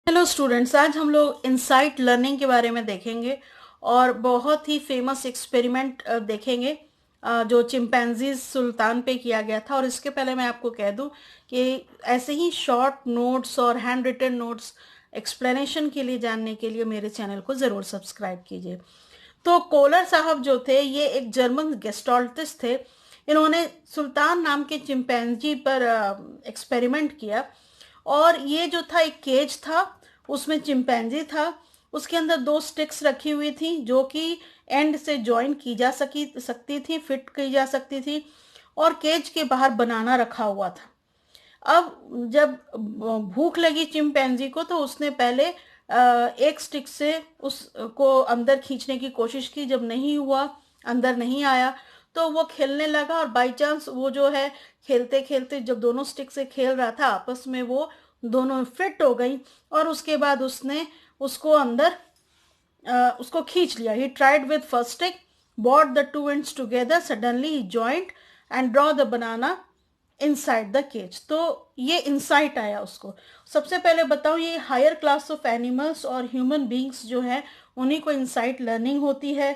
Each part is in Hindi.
हेलो स्टूडेंट्स, आज हम लोग इनसाइट लर्निंग के बारे में देखेंगे और बहुत ही फेमस एक्सपेरिमेंट देखेंगे जो चिंपैंजीज सुल्तान पे किया गया था। और इसके पहले मैं आपको कह दूं कि ऐसे ही शॉर्ट नोट्स और हैंड रिटन नोट्स एक्सप्लेनेशन के लिए जानने के लिए मेरे चैनल को ज़रूर सब्सक्राइब कीजिए। तो कोलर साहब जो थे ये एक जर्मन गेस्टोल्टिस्ट थे। इन्होंने सुल्तान नाम के चिंपैंजी पर एक्सपेरिमेंट किया और ये जो था एक केज था, उसमें चिंपैंजी था। उसके अंदर दो स्टिक्स रखी हुई थी जो कि एंड से जॉइन की जा सकती थी, फिट की जा सकती थी। और केज के बाहर बनाना रखा हुआ था। अब जब भूख लगी चिंपैंजी को तो उसने पहले एक स्टिक से उसको अंदर खींचने की कोशिश की। जब नहीं हुआ, अंदर नहीं आया, तो वो खेलने लगा और बाई चांस वो जो है खेलते खेलते जब दोनों स्टिक से खेल रहा था आपस में वो दोनों फिट हो गई। और उसके बाद उसने उसको अंदर उसको खींच लिया। He tried with first stick, put the two ends together, suddenly he joined and draw the banana inside the cage. तो ये इंसाइट आया उसको। सबसे पहले बताऊं, ये हायर क्लास ऑफ एनिमल्स और ह्यूमन बींग्स जो है उन्हीं को इंसाइट लर्निंग होती है।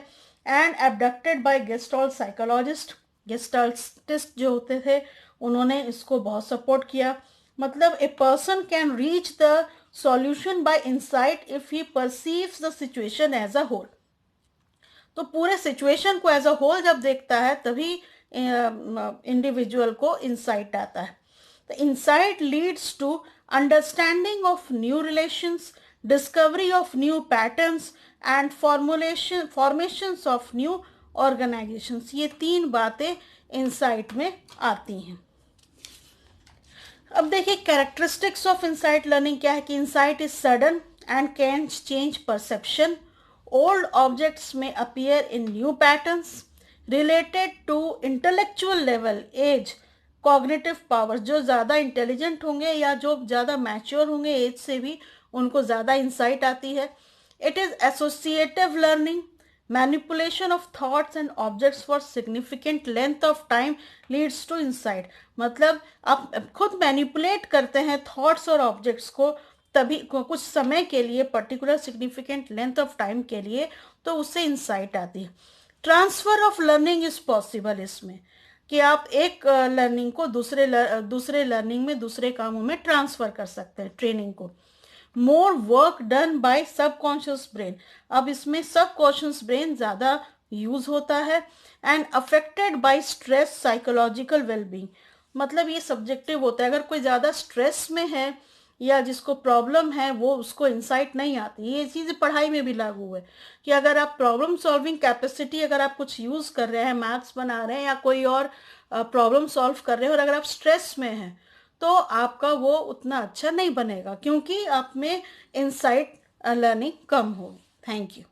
And adopted by Gestalt psychologist, gestaltist जो होते थे उन्होंने इसको बहुत सपोर्ट किया। मतलब a person can reach the solution bye insight if he perceives the situation as a whole. तो पूरे सिचुएशन को एज अ होल जब देखता है तभी इंडिविजुअल को इंसाइट आता है। The insight leads to understanding of new relations, discovery of new patterns and formations of new organisations. ये तीन बातें इंसाइट में आती हैं। अब देखिए कैरेक्टरिस्टिक्स ऑफ इंसाइट लर्निंग क्या है कि insight is sudden and can change perception. Old objects may appear in new patterns related to intellectual level, age, cognitive powers. जो ज़्यादा इंटेलिजेंट होंगे या जो ज़्यादा मैच्योर होंगे एज से भी, उनको ज़्यादा इंसाइट आती है। It is associative learning, manipulation of thoughts and objects for significant length of time leads to insight. मतलब आप खुद मैनिपुलेट करते हैं थॉट्स और ऑब्जेक्ट्स को, तभी कुछ समय के लिए, particular significant length of time के लिए, तो उससे इंसाइट आती है। Transfer of learning is possible, इसमें कि आप एक लर्निंग को दूसरे लर्निंग में, दूसरे कामों में ट्रांसफर कर सकते हैं ट्रेनिंग को। More work done by subconscious brain, अब इसमें सबकॉन्शियस ब्रेन ज़्यादा यूज होता है। And affected by stress, psychological wellbeing, मतलब ये सब्जेक्टिव होता है। अगर कोई ज़्यादा स्ट्रेस में है या जिसको प्रॉब्लम है वो, उसको इंसाइट नहीं आती। ये चीज़ पढ़ाई में भी लागू है कि अगर आप प्रॉब्लम सॉल्विंग कैपेसिटी, अगर आप कुछ यूज़ कर रहे हैं, मैथ्स बना रहे हैं या कोई और प्रॉब्लम सॉल्व कर रहे हैं, और अगर आप स्ट्रेस में हैं तो आपका वो उतना अच्छा नहीं बनेगा क्योंकि आप में इंसाइट लर्निंग कम होगी। Thank you.